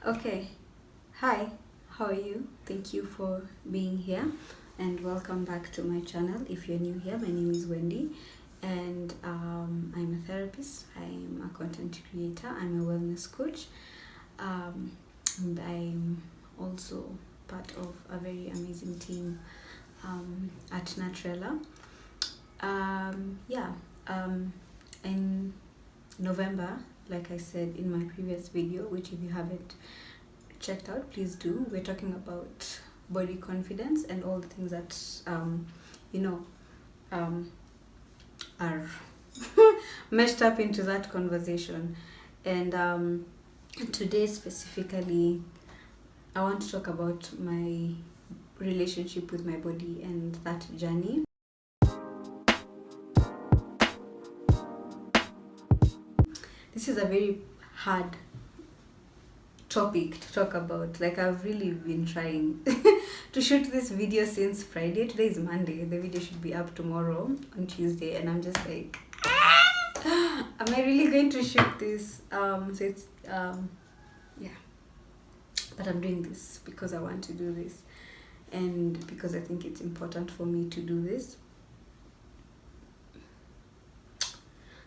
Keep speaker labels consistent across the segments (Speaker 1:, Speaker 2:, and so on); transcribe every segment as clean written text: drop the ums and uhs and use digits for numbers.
Speaker 1: Okay, hi, how are you? Thank you for being here and welcome back to my channel. If you're new here, my name is Wendy and I'm a therapist, I'm a content creator, I'm a wellness coach, and I'm also part of a very amazing team at Natrella. Yeah, in November, like I said in my previous video, which if you haven't checked out, please do. We're talking about body confidence and all the things that you know um, are meshed up into that conversation. And today specifically, I want to talk about my relationship with my body and that journey. This is a very hard topic to talk about. Like, I've really been trying to shoot this video since Friday. Today is Monday. The video should be up tomorrow on Tuesday, and I'm just like, am I really going to shoot this? So it's yeah, but I'm doing this because I want to do this, and because I think it's important for me to do this.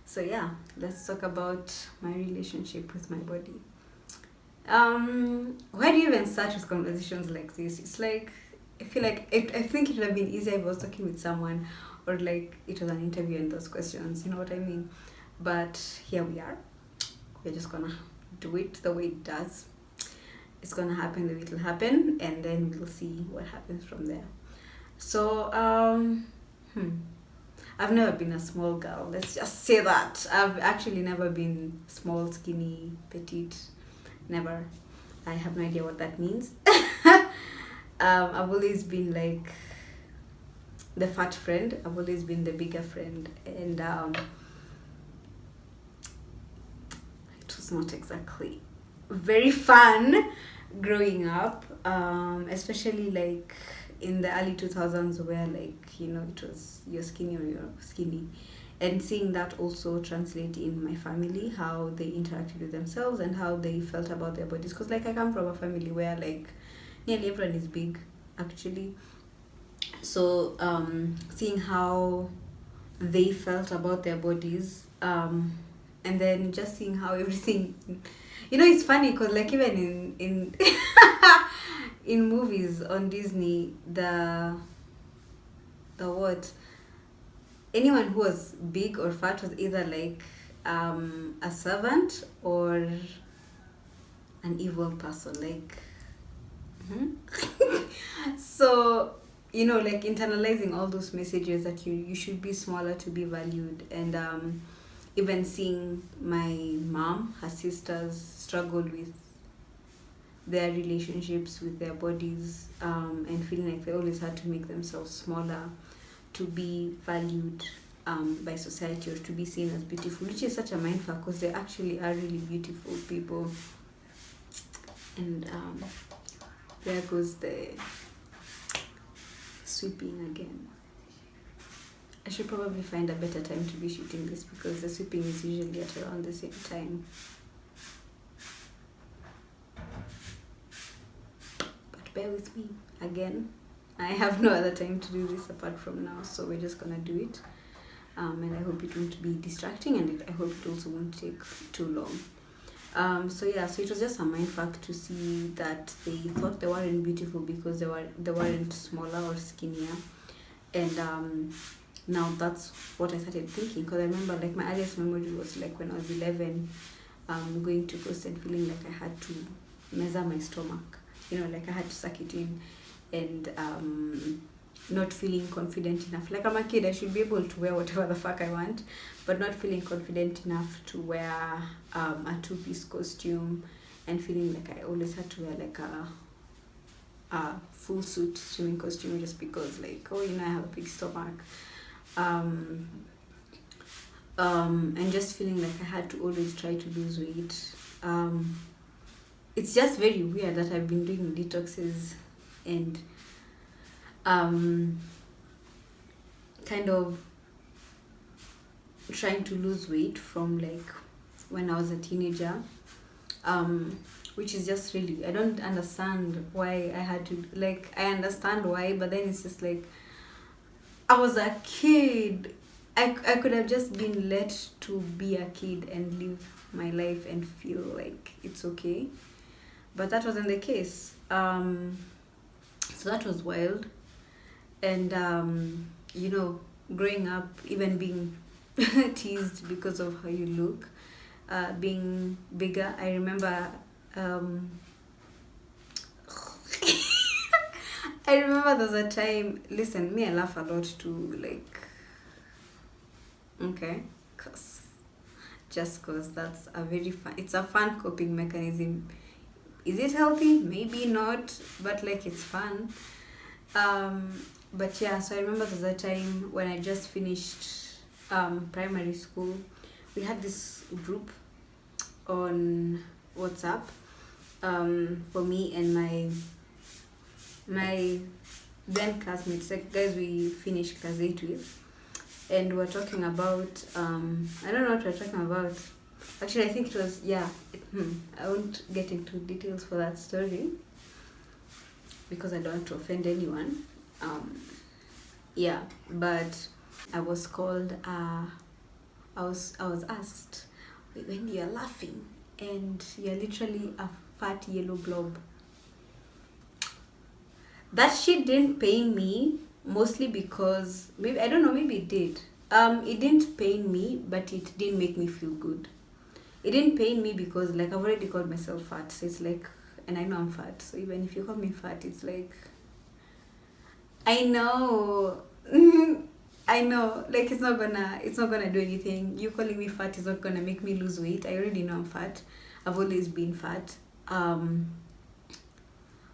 Speaker 1: So yeah, let's talk about my relationship with my body. Where do you even start with conversations like this? It's like, I feel like I think it would have been easier if I was talking with someone, or like it was an interview and those questions, you know what I mean? But here we are. We're just gonna do it the way it does. It's gonna happen the way it'll happen, and then we'll see what happens from there. So I've never been a small girl. Let's just say that. I've actually never been small, skinny, petite. Never. I have no idea what that means. I've always been like the fat friend. I've always been the bigger friend, and it was not exactly very fun growing up. Especially like in the early 2000s, where like it was you're skinny or you're skinny, and seeing that also translate in my family, how they interacted with themselves and how they felt about their bodies, because like I come from a family where like nearly everyone is big actually. So seeing how they felt about their bodies, and then just seeing how everything, it's funny because like even in in movies on Disney, the what, anyone who was big or fat was either like a servant or an evil person, like so like internalizing all those messages that you should be smaller to be valued. And even seeing my mom, her sisters struggled with their relationships with their bodies, and feeling like they always had to make themselves smaller to be valued by society, or to be seen as beautiful, which is such a mindfuck because they actually are really beautiful people. And there goes the sweeping again. I should probably find a better time to be shooting this because the sweeping is usually at around the same time. But bear with me again. I have no other time to do this apart from now, so we're just gonna do it. And I hope it won't be distracting, and I hope it also won't take too long. So it was just a mindfuck to see that they thought they weren't beautiful because they weren't smaller or skinnier. And now that's what I started thinking, because I remember like my earliest memory was like when I was 11, going to post and feeling like I had to measure my stomach, like I had to suck it in, and not feeling confident enough. Like, I'm a kid, I should be able to wear whatever the fuck I want, but not feeling confident enough to wear a two-piece costume, and feeling like I always had to wear like a full suit swimming costume just because like, I have a big stomach. And just feeling like I had to always try to lose weight. It's just very weird that I've been doing detoxes and kind of trying to lose weight from like when I was a teenager, which is just really, I don't understand why I had to, like, I understand why, but then it's just like, I was a kid. I could have just been let to be a kid and live my life and feel like it's okay. But that wasn't the case. So that was wild. And, growing up, even being teased because of how you look, being bigger. I remember, I remember there was a time, listen, me, I laugh a lot too, like, okay, cause that's a very fun, it's a fun coping mechanism. Is it healthy? Maybe not, but like it's fun. But yeah, so I remember there was a time when I just finished primary school. We had this group on WhatsApp, for me and my then classmates, like guys we finished class 8 with, and we're talking about I don't know what we're talking about. Actually, I think it was, yeah. I won't get into details for that story because I don't want to offend anyone. Yeah, but I was called. I was asked, when you're laughing and you're literally a fat yellow blob. That shit didn't pain me, mostly because, maybe, I don't know, maybe it did. It didn't pain me, but it didn't make me feel good. It didn't pain me because, like, I've already called myself fat, so it's like, and I know I'm fat, so even if you call me fat, it's like, I know. I know, like, it's not gonna do anything. You calling me fat is not gonna make me lose weight. I already know I'm fat. I've always been fat.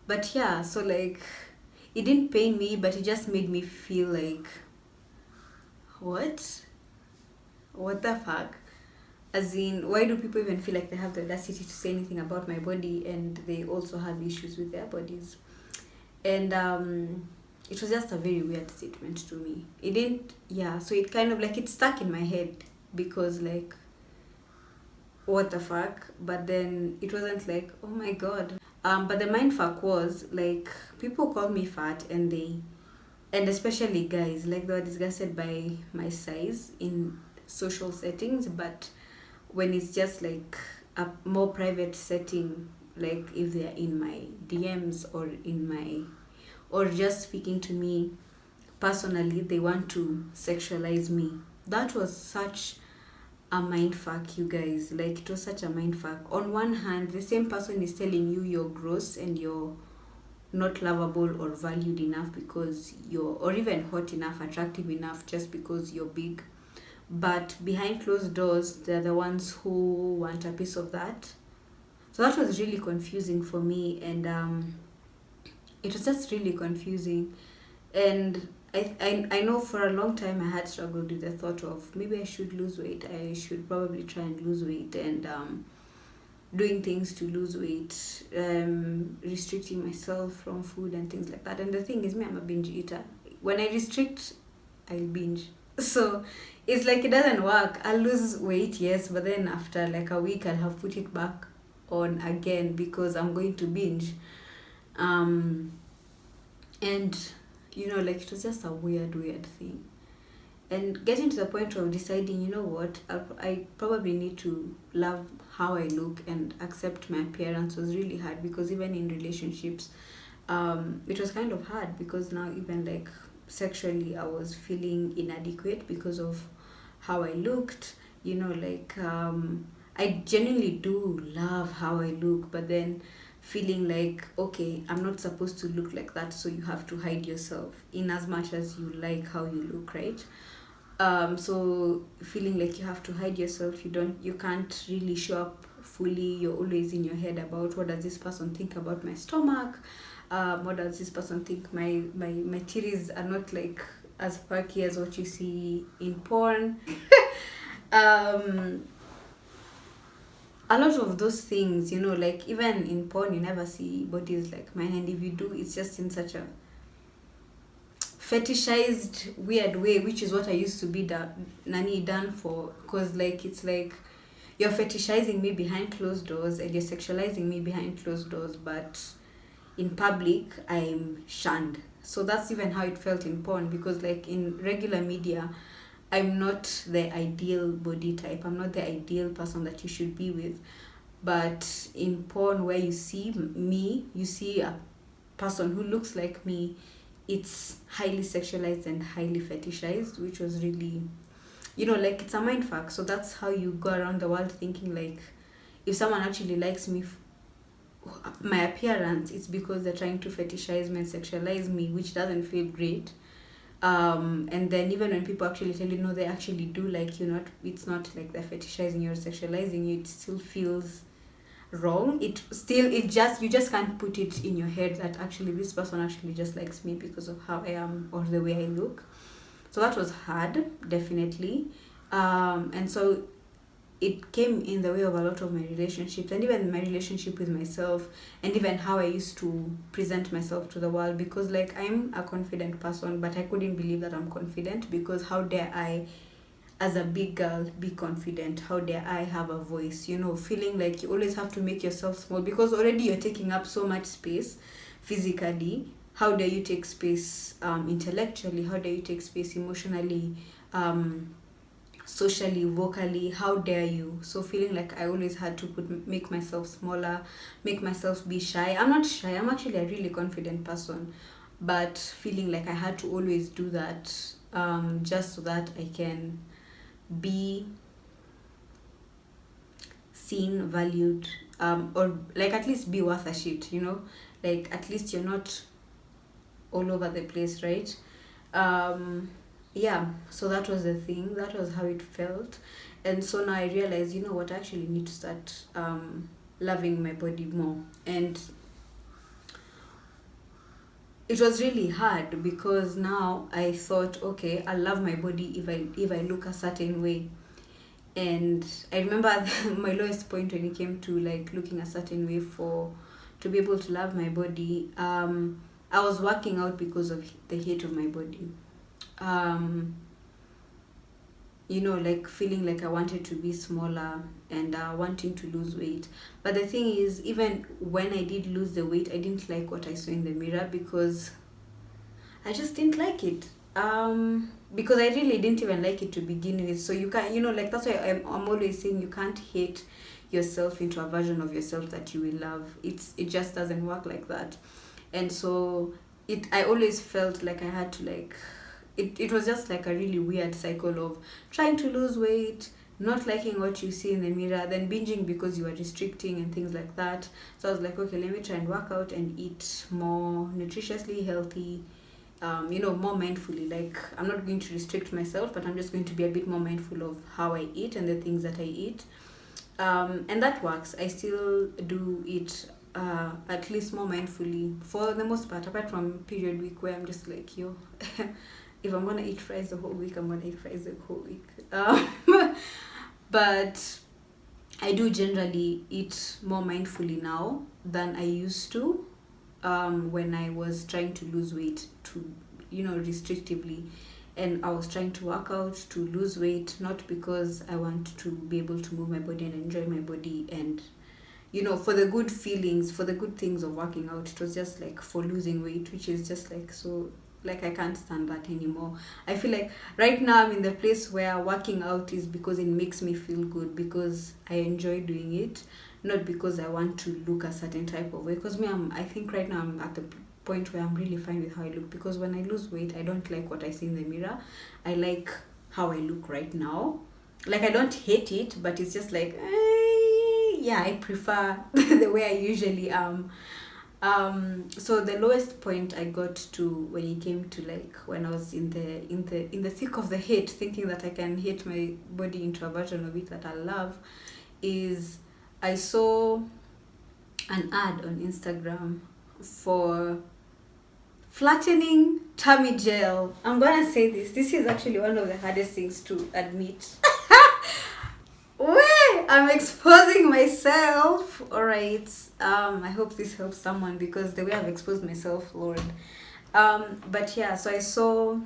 Speaker 1: But yeah, so like, it didn't pain me, but it just made me feel like, what the fuck? As in, why do people even feel like they have the audacity to say anything about my body, and they also have issues with their bodies? And it was just a very weird statement to me. It didn't, yeah, so it kind of like, it stuck in my head because, like, what the fuck? But then it wasn't like, oh my god. But the mindfuck was, like, people call me fat, and especially guys, like, they were disgusted by my size in social settings, but when it's just like a more private setting, like if they're in my DMs or just speaking to me personally, they want to sexualize me. That was such a mindfuck, you guys. Like, it was such a mindfuck. On one hand, the same person is telling you you're gross and you're not lovable or valued enough because or even hot enough, attractive enough just because you're big. But behind closed doors, they're the ones who want a piece of that. So that was really confusing for me, and it was just really confusing. And I know for a long time I had struggled with the thought of, maybe I should lose weight. I should probably try and lose weight, and doing things to lose weight, restricting myself from food and things like that. And the thing is, me, I'm a binge eater. When I restrict, I'll binge. So it's like, it doesn't work. I'll lose weight, yes, but then after like a week, I'll have put it back on again because I'm going to binge. And like, it was just a weird thing. And getting to the point of deciding, you know what, I probably need to love how I look and accept my appearance was really hard, because even in relationships, it was kind of hard because now even like sexually I was feeling inadequate because of how I looked. Like, I genuinely do love how I look, but then feeling like, okay, I'm not supposed to look like that, so you have to hide yourself in as much as you like how you look, right? So feeling like you have to hide yourself, you can't really show up fully. You're always in your head about, what does this person think about my stomach? What does this person think my titties are not like as perky as what you see in porn? A lot of those things, like even in porn, you never see bodies like mine, and if you do, it's just in such a fetishized weird way, which is what I used to be done for, because like, it's like you're fetishizing me behind closed doors and you're sexualizing me behind closed doors, but in public I'm shunned. So that's even how it felt in porn, because like in regular media I'm not the ideal body type, I'm not the ideal person that you should be with. But in porn, where you see me, you see a person who looks like me, it's highly sexualized and highly fetishized, which was really, like, it's a mind fuck. So that's how you go around the world thinking like, if someone actually likes me, my appearance, it's because they're trying to fetishize me and sexualize me, which doesn't feel great. And then even when people actually tell you no, they actually do like you, not, it's not like they're fetishizing you or sexualizing you, it still feels wrong. It just, you just can't put it in your head that actually this person actually just likes me because of how I am or the way I look. So that was hard, definitely. And so it came in the way of a lot of my relationships, and even my relationship with myself, and even how I used to present myself to the world, because like I'm a confident person, but I couldn't believe that I'm confident, because how dare I, as a big girl, be confident? How dare I have a voice? Feeling like you always have to make yourself small because already you're taking up so much space physically. How dare you take space intellectually? How dare you take space emotionally, socially, vocally? How dare you? So feeling like I always had to make myself smaller, make myself be shy. I'm not shy, I'm actually a really confident person, but feeling like I had to always do that, just so that I can be seen, valued, or like at least be worth a shit, like at least you're not all over the place, right? Yeah, so that was the thing, that was how it felt. And so now I realized, what, I actually need to start loving my body more. And it was really hard because now I thought, okay, I love my body if I look a certain way. And I remember my lowest point when it came to like looking a certain way to be able to love my body. I was working out because of the hate of my body. Like feeling like I wanted to be smaller and wanting to lose weight. But the thing is, even when I did lose the weight, I didn't like what I saw in the mirror because I just didn't like it. Because I really didn't even like it to begin with. So you can't, like that's why I'm always saying you can't hate yourself into a version of yourself that you will love. It just doesn't work like that. And so I always felt like I had to like, it was just like a really weird cycle of trying to lose weight, not liking what you see in the mirror, then binging because you are restricting and things like that. So I was like, okay, let me try and work out and eat more nutritiously healthy, more mindfully. Like, I'm not going to restrict myself, but I'm just going to be a bit more mindful of how I eat and the things that I eat. And that works. I still do eat at least more mindfully for the most part, apart from period week where I'm just like, yo, if I'm gonna eat fries the whole week, I'm gonna eat fries the whole week. But I do generally eat more mindfully now than I used to, when I was trying to lose weight to, restrictively. And I was trying to work out to lose weight, not because I want to be able to move my body and enjoy my body and, for the good feelings, for the good things of working out. It was just like for losing weight, which is just like, so, like, I can't stand that anymore. I feel like right now I'm in the place where working out is because it makes me feel good, because I enjoy doing it, not because I want to look a certain type of way. Because I think right now I'm at the point where I'm really fine with how I look, because when I lose weight, I don't like what I see in the mirror. I like how I look right now. Like, I don't hate it, but it's just like, yeah, I prefer the way I usually am. So the lowest point I got to when it came to like when I was in the thick of the hate, thinking that I can hate my body into a version of it that I love, is I saw an ad on Instagram for flattening tummy gel. I'm gonna say this. This is actually one of the hardest things to admit. Wait, I'm exposing myself. Alright. I hope this helps someone, because the way I've exposed myself, Lord. But yeah, so I saw,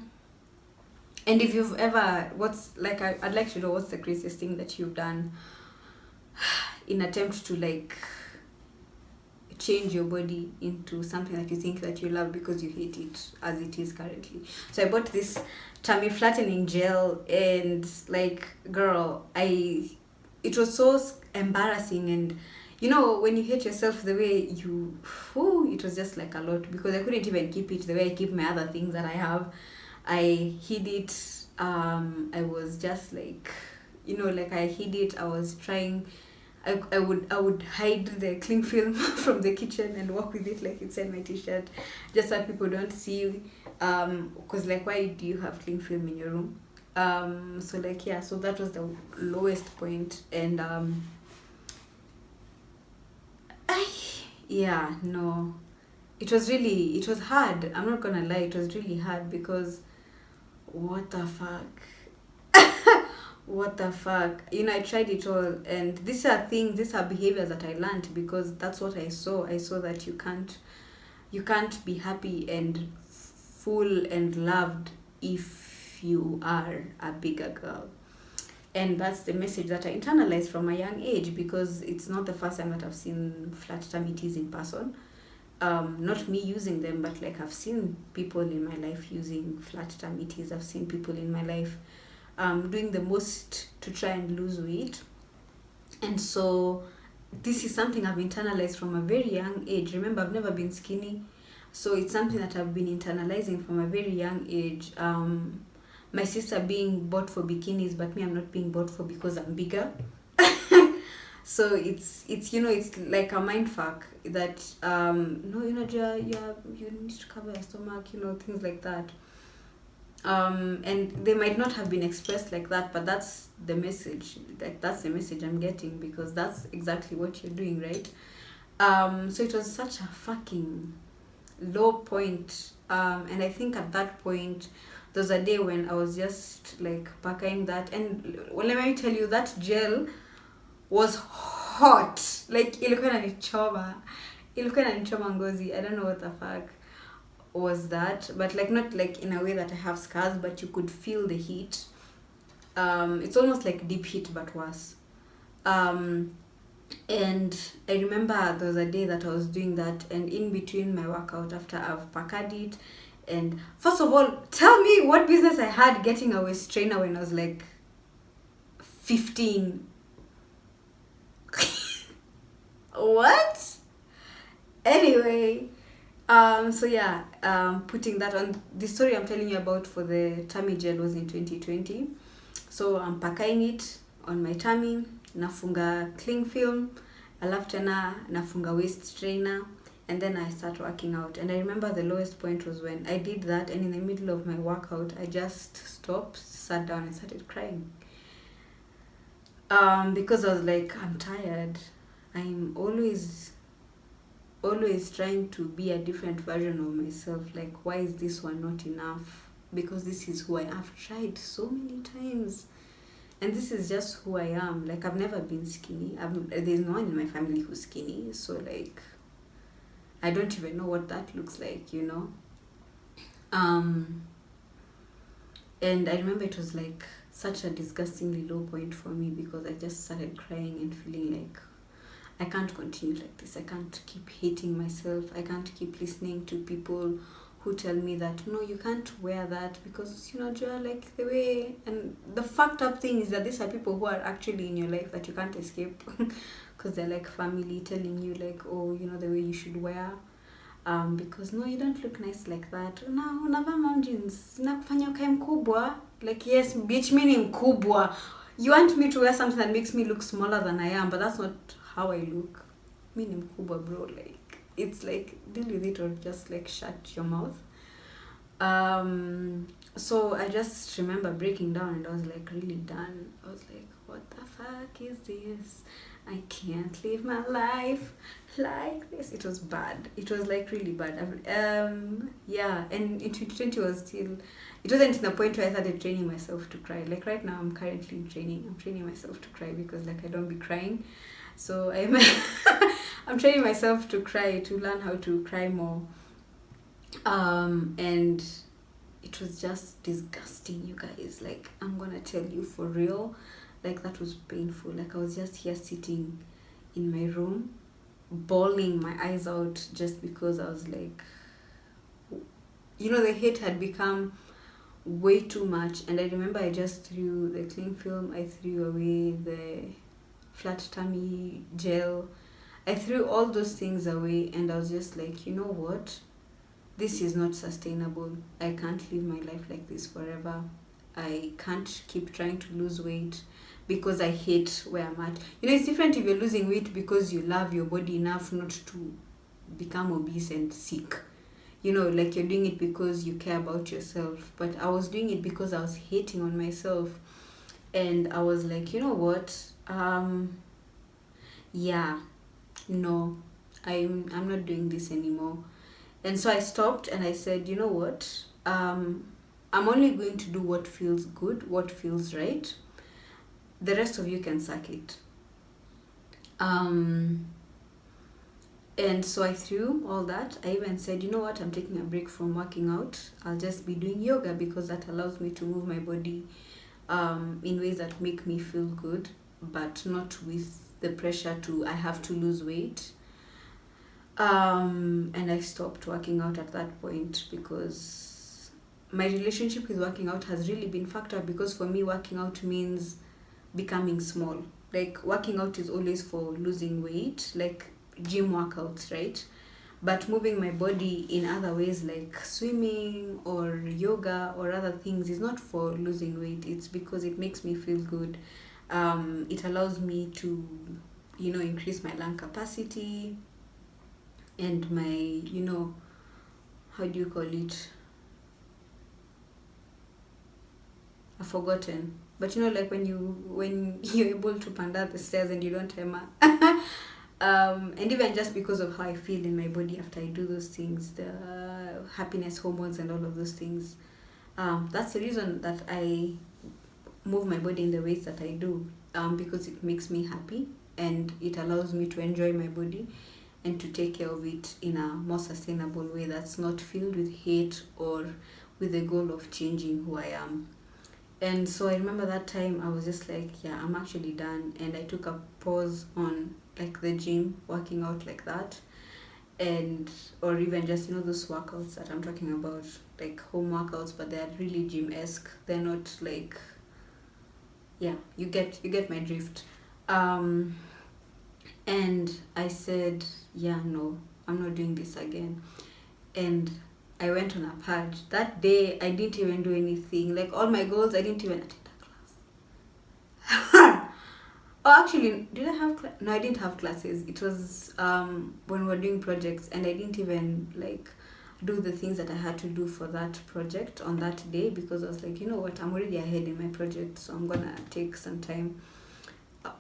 Speaker 1: and if you've ever, I'd like to know what's the craziest thing that you've done in attempt to like change your body into something that you think that you love because you hate it as it is currently. So I bought this tummy flattening gel, and like, girl, it was so embarrassing. And you know, when you hate yourself the way you, it was just like a lot, because I couldn't even keep it the way I keep my other things that I have. I hid it. I was just like, you know, like I hid it. I was trying. I would hide the cling film from the kitchen and walk with it like inside my t-shirt, just so that people don't see. Because like, why do you have cling film in your room? So like, yeah, so that was the lowest point. And yeah, no, it was hard. I'm not gonna lie, it was really hard, because what the fuck? What the fuck? You know, I tried it all, and these are behaviors that I learned, because that's what I saw. I saw that you can't be happy and full and loved if you are a bigger girl. And that's the message that I internalized from a young age, because it's not the first time that I've seen flat tummy tees in person. Not me using them, but like, I've seen people in my life using flat tummy tees. I've seen people in my life doing the most to try and lose weight. And so this is something I've internalized from a very young age. Remember, I've never been skinny, so it's something that I've been internalizing from a very young age. My sister being bought for bikinis, but me, I'm not being bought for because I'm bigger. So it's you know, it's like a mind fuck that no, you know, you need to cover your stomach, you know, things like that. And they might not have been expressed like that, but that's the message. Like, that's the message I'm getting, because that's exactly what you're doing, right? So it was such a fucking low point. And I think at that point, there was a day when I was just like packing that, and well, let me tell you, that gel was hot. Like, ilikuwa inanichoma ngozi. I don't know what the fuck was that, but like, not like in a way that I have scars, but you could feel the heat. It's almost like deep heat, but worse. And I remember there was a day that I was doing that, and in between my workout, after I've packed it, and first of all, tell me what business I had getting a waist trainer when I was like 15. What? Anyway, so yeah, putting that on. The story I'm telling you about for the tummy gel was in 2020. So I'm packing it on my tummy, nafunga cling film, alafu tena nafunga waist trainer, and then I start working out. And I remember the lowest point was when I did that, and in the middle of my workout, I just stopped, sat down, and started crying. Because I was like, I'm tired. I'm always trying to be a different version of myself. Like, why is this one not enough? Because this is who I have tried so many times, and this is just who I am. Like, I've never been skinny. There's no one in my family who's skinny, so like, I don't even know what that looks like, you know. And I remember it was like such a disgustingly low point for me, because I just started crying and feeling like, I can't continue like this. I can't keep hating myself. I can't keep listening to people who tell me that, no, you can't wear that because, you know, you're like the way. And the fucked up thing is that these are people who are actually in your life that you can't escape, because they're like family telling you like, oh, you know, the way you should wear. Because no, you don't look nice like that. Na unavaa mom jeans zinakufanya ukae mkubwa. Like, yes, bitch, mimi ni mkubwa. You want me to wear something that makes me look smaller than I am, but that's not how I look. Mimi ni mkubwa, bro. Like, it's like, deal with it or just like shut your mouth. So I just remember breaking down, and I was like really done. I was like, what the fuck is this? I can't live my life like this. It was bad. It was like really bad. Yeah, and in 2020 was still, it wasn't in the point where I started training myself to cry. Like right now, I'm currently training myself to cry, because like I don't be crying. So I'm training myself to cry, to learn how to cry more. And it was just disgusting, you guys. Like, I'm gonna tell you for real, Like that was painful. Like I was just here sitting in my room, bawling my eyes out just because I was like, the hate had become way too much. And I remember I just threw the cling film, I threw away the flat tummy gel, I threw all those things away, and I was just like, you know what? This is not sustainable. I can't live my life like this forever. I can't keep trying to lose weight because I hate where I'm at. It's different if you're losing weight because you love your body enough not to become obese and sick. Like you're doing it because you care about yourself. But I was doing it because I was hating on myself. And I was like, you know what? Yeah, no, I'm not doing this anymore. And so I stopped and I said, you know what? I'm only going to do what feels good, what feels right. The rest of you can suck it. And so I threw all that. I even said, you know what? I'm taking a break from working out. I'll just be doing yoga because that allows me to move my body in ways that make me feel good, but not with the pressure I have to lose weight. And I stopped working out at that point because my relationship with working out has really been fucked up, because for me working out means becoming small. Like working out is always for losing weight, like gym workouts, right? But moving my body in other ways like swimming or yoga or other things is not for losing weight. It's because it makes me feel good. It allows me to increase my lung capacity and my how do you call it, I've forgotten, but like when you're able to panda the stairs and you don't hammer. And even just because of how I feel in my body after I do those things, the happiness hormones and all of those things, that's the reason that I move my body in the ways that I do, because it makes me happy and it allows me to enjoy my body and to take care of it in a more sustainable way that's not filled with hate or with the goal of changing who I am. And so I remember that time I was just like, yeah, I'm actually done. And I took a pause on like the gym, working out like that. And, or even just, those workouts that I'm talking about, like home workouts, but they're really gym-esque. They're not like, yeah, you get my drift. And I said, yeah, no, I'm not doing this again. And I went on a purge. That day, I didn't even do anything. Like all my goals, I didn't even attend a class. Oh, actually, did I have class? No, I didn't have classes. It was when we were doing projects, and I didn't even like do the things that I had to do for that project on that day, because I was like, you know what, I'm already ahead in my project, so I'm gonna take some time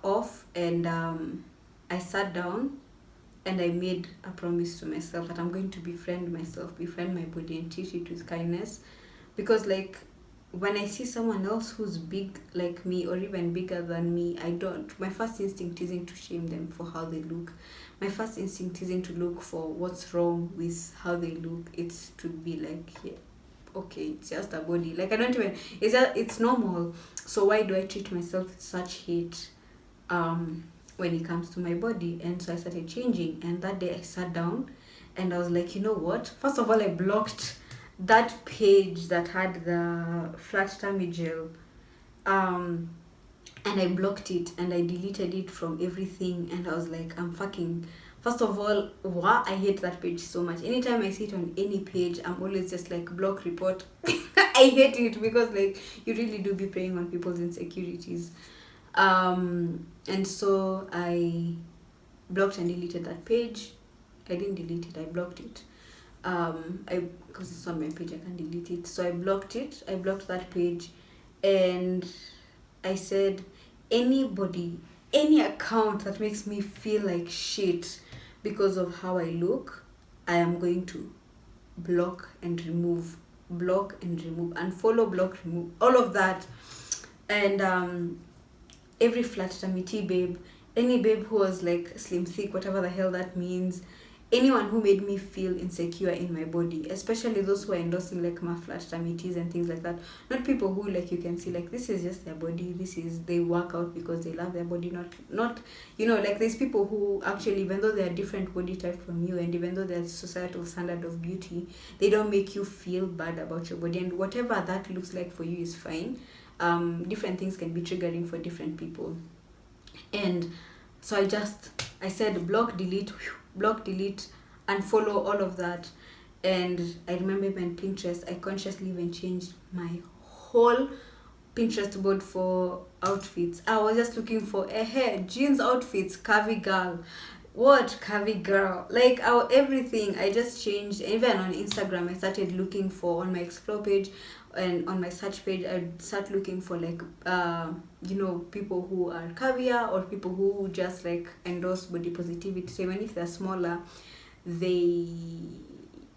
Speaker 1: off. And I sat down and I made a promise to myself that I'm going to befriend myself, befriend my body, and treat it with kindness. Because like when I see someone else who's big like me or even bigger than me, my first instinct isn't to shame them for how they look. My first instinct isn't to look for what's wrong with how they look. It's to be like, yeah, okay, it's just a body. Like I don't even, it's normal. So why do I treat myself with such hate when it comes to my body? And so I started changing, and that day I sat down and I was like, you know what? First of all, I blocked that page that had the flat tummy gel, and I blocked it and I deleted it from everything. And I was like, first of all, I hate that page so much. Anytime I see it on any page, I'm always just like, block, report. I hate it because like you really do be preying on people's insecurities. And so I blocked and deleted that page. I didn't delete it, I blocked it. Because it's on my page, I can't delete it. So I blocked it. I blocked that page, and I said, anybody, any account that makes me feel like shit because of how I look, I am going to block and remove, unfollow, block, remove, all of that. And every flat tummy babe, any babe who was like slim thick, whatever the hell that means, anyone who made me feel insecure in my body, especially those who are endorsing like my flat tummy teas and things like that. Not people who like you can see like this is just their body, this is they work out because they love their body, not like there's people who actually, even though they are different body type from you, and even though there's societal standard of beauty, they don't make you feel bad about your body, and whatever that looks like for you is fine. Different things can be triggering for different people. And so I said block, delete, unfollow all of that. And I remember even Pinterest, I consciously even changed my whole Pinterest board for outfits. I was just looking for a hair, jeans outfits, curvy girl. What curvy girl? Like everything. I just changed. Even on Instagram, I started looking for, on my explore page and on my search page, I start looking for like people who are curvier, or people who just like endorse body positivity. So even if they're smaller, they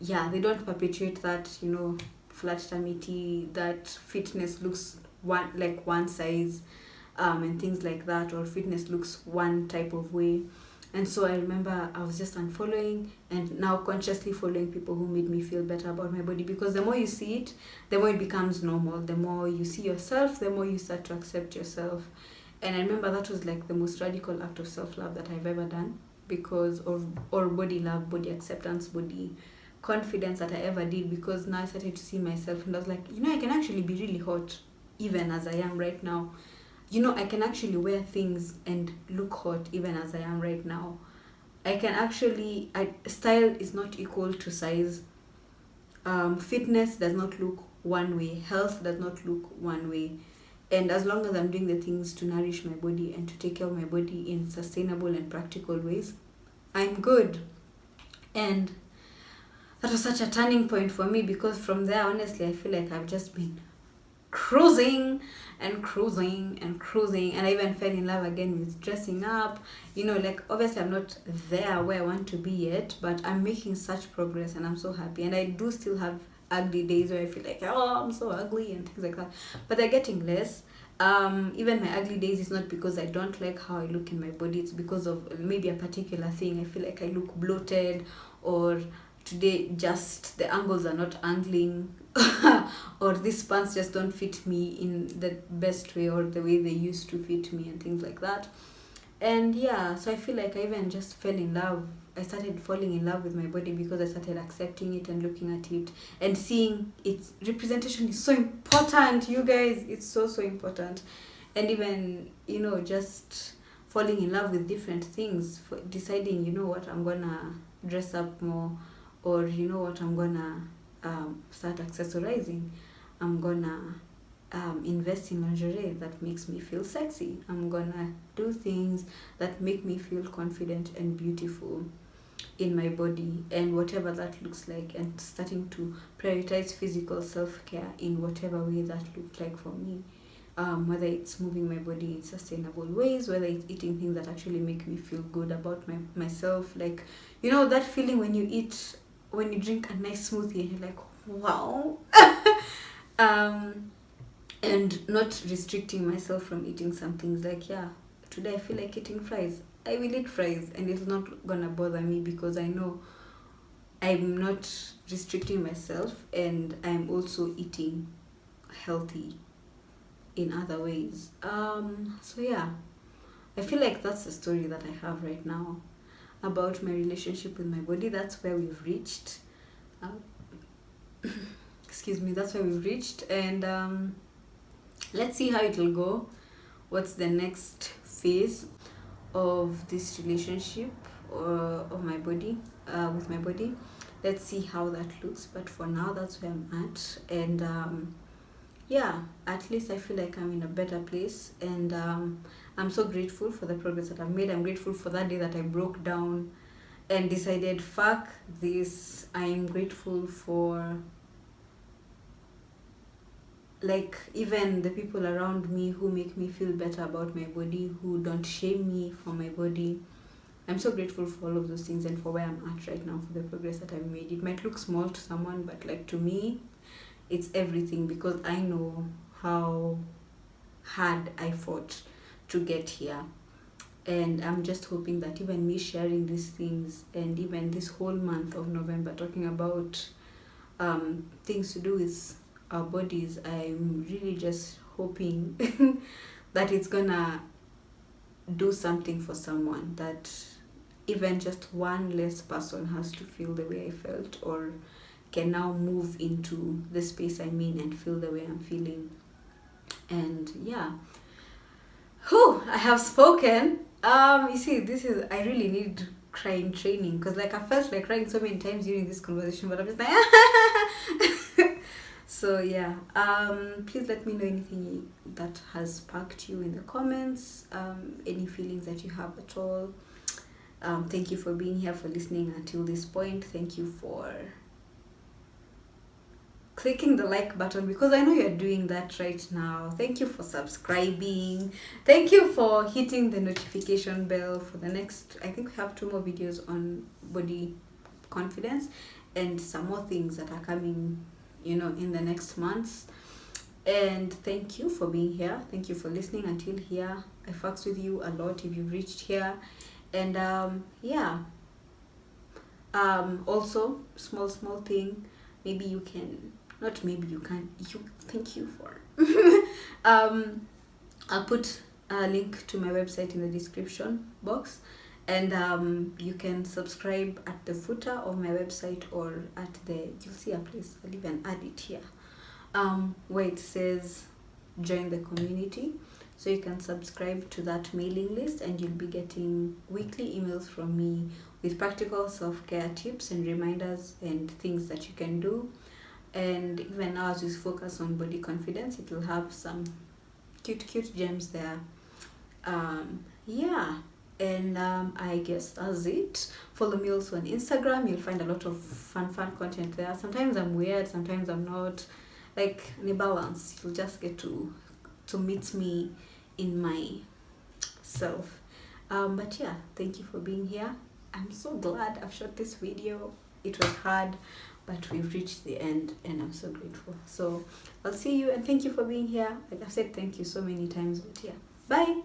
Speaker 1: don't perpetuate that flat tummy tea, that fitness looks one size, and things like that, or fitness looks one type of way. And so I remember I was just unfollowing and now consciously following people who made me feel better about my body, because the more you see it, the more it becomes normal. The more you see yourself, the more you start to accept yourself. And I remember that was like the most radical act of self-love that I've ever done, because or body love, body acceptance, body confidence that I ever did, because now I started to see myself and I was like, I can actually be really hot even as I am right now. I can actually wear things and look hot even as I am right now. I can actually, style is not equal to size. Fitness does not look one way. Health does not look one way. And as long as I'm doing the things to nourish my body and to take care of my body in sustainable and practical ways, I'm good. And that was such a turning point for me, because from there, honestly, I feel like I've just been cruising and cruising and cruising. And I even fell in love again with dressing up. Like obviously I'm not there where I want to be yet, but I'm making such progress and I'm so happy. And I do still have ugly days where I feel like, oh, I'm so ugly and things like that, but they're getting less. Even my ugly days is not because I don't like how I look in my body, it's because of maybe a particular thing. I feel like I look bloated, or today just the angles are not angling, or these pants just don't fit me in the best way or the way they used to fit me and things like that. And so I feel like I even just fell in love. I started falling in love with my body because I started accepting it and looking at it and seeing its representation is so important, you guys. It's so important. And even just falling in love with different things, for deciding what I'm gonna dress up more, or what I'm gonna start accessorizing. I'm gonna invest in lingerie that makes me feel sexy. I'm gonna do things that make me feel confident and beautiful in my body, and whatever that looks like, and starting to prioritize physical self-care in whatever way that looks like for me. Whether it's moving my body in sustainable ways, whether it's eating things that actually make me feel good about myself, like that feeling when you drink a nice smoothie and you're like, wow. And not restricting myself from eating some things, like, today I feel like eating fries, I will eat fries, and it's not gonna bother me, because I know I'm not restricting myself, and I'm also eating healthy in other ways. I feel like that's the story that I have right now about my relationship with my body. That's where we've reached. Excuse me, that's where we've reached. And let's see how it will go. What's the next phase of this relationship of my body, with my body? Let's see how that looks. But for now, that's where I'm at. And at least I feel like I'm in a better place. And I'm so grateful for the progress that I've made. I'm grateful for that day that I broke down and decided, fuck this. I'm grateful for like even the people around me who make me feel better about my body, who don't shame me for my body. I'm so grateful for all of those things and for where I'm at right now, for the progress that I've made. It might look small to someone, but like to me, it's everything, because I know how hard I fought to get here. And I'm just hoping that even me sharing these things, and even this whole month of November talking about things to do with our bodies, I'm really just hoping that it's gonna do something for someone, that even just one less person has to feel the way I felt, or can now move into the space I'm in and feel the way I'm feeling. And yeah, whew, I have spoken. You see, I really need crying training, because like I felt like crying so many times during this conversation, but I'm just like so yeah, please let me know anything that has sparked you in the comments, any feelings that you have at all. Thank you for being here, for listening until this point. Thank you for clicking the like button, because I know you're doing that right now. Thank you for subscribing. Thank you for hitting the notification bell for the next, I think we have 2 more videos on body confidence and some more things that are coming, in the next months. And thank you for being here. Thank you for listening until here. I fucks with you a lot if you've reached here. And yeah, also small thing, maybe you can, not maybe you can, thank you for I'll put a link to my website in the description box, and you can subscribe at the footer of my website, or at the, you'll see a place, I'll even add it here, where it says join the community. So you can subscribe to that mailing list, and you'll be getting weekly emails from me with practical self-care tips and reminders and things that you can do. And even now, as we focus on body confidence, it will have some cute gems there. Yeah, and I guess that's it. Follow me also on Instagram. You'll find a lot of fun content there. Sometimes I'm weird, sometimes I'm not. Like, in a balance, you'll just get to meet me in my self. But yeah, thank you for being here. I'm so glad I've shot this video. It was hard, but we've reached the end, and I'm so grateful. So I'll see you, and thank you for being here. Like I've said thank you so many times, but yeah, bye.